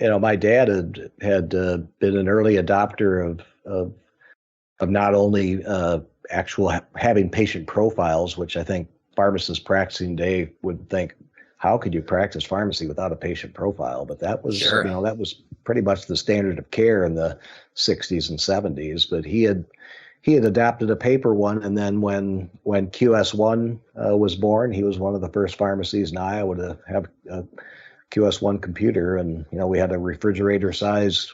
my dad had been an early adopter of not only having patient profiles, which I think pharmacists practicing today would think, how could you practice pharmacy without a patient profile? But that was, Sure. that was pretty much the standard of care in the 60s and 70s. But he had adopted a paper one, and then when QS1 was born, he was one of the first pharmacies in Iowa to have a QS1 computer, and we had a refrigerator-sized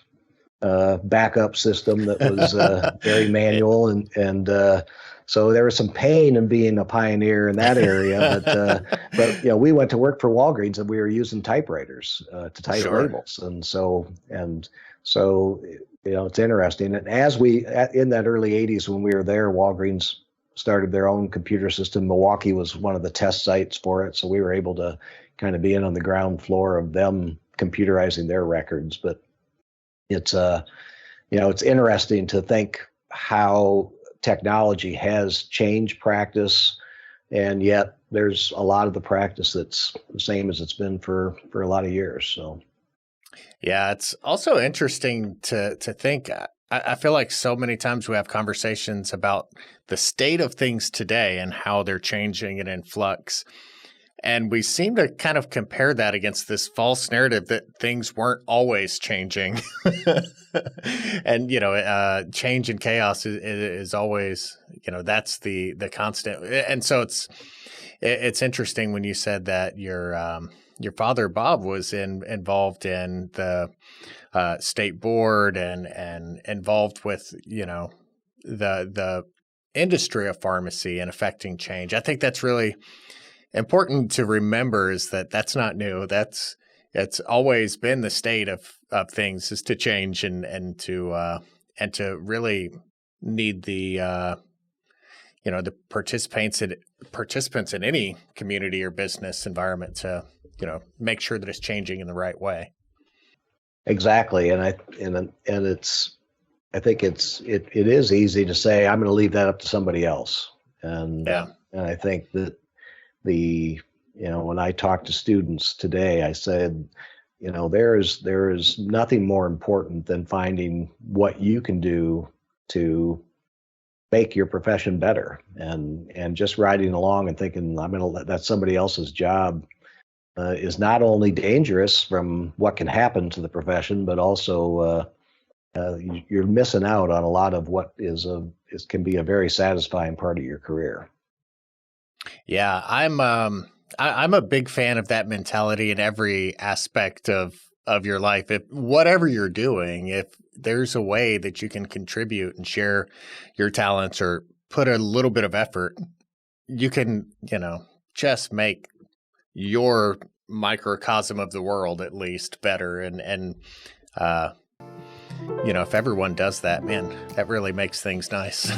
backup system that was very manual, and so there was some pain in being a pioneer in that area. But we went to work for Walgreens, and we were using typewriters to type Sure. labels, and so it's interesting. And as in that early 80s when we were there, Walgreens started their own computer system. Milwaukee was one of the test sites for it, so we were able to kind of be in on the ground floor of them computerizing their records. But it's it's interesting to think how technology has changed practice, and yet there's a lot of the practice that's the same as it's been for a lot of years. So yeah, it's also interesting to think. I feel like so many times we have conversations about the state of things today and how they're changing and in flux. And we seem to kind of compare that against this false narrative that things weren't always changing. And, change and chaos is always, that's the constant. And so it's interesting when you said that your father, Bob, was involved in the state board and involved with, the industry of pharmacy and affecting change. I think that's really important to remember, is that that's not new. It's always been the state of things, is to change and to really need the the participants in any community or business environment to make sure that it's changing in the right way. Exactly, and I think it is easy to say I'm going to leave that up to somebody else, and I think that when I talk to students today, I said, there is nothing more important than finding what you can do to make your profession better, and just riding along and thinking I'm going to let that's somebody else's job is not only dangerous from what can happen to the profession, but also you're missing out on a lot of what can be a very satisfying part of your career. Yeah, I'm a big fan of that mentality in every aspect of your life. If whatever you're doing, if there's a way that you can contribute and share your talents or put a little bit of effort, you can, just make your microcosm of the world at least better. And if everyone does that, man, that really makes things nice.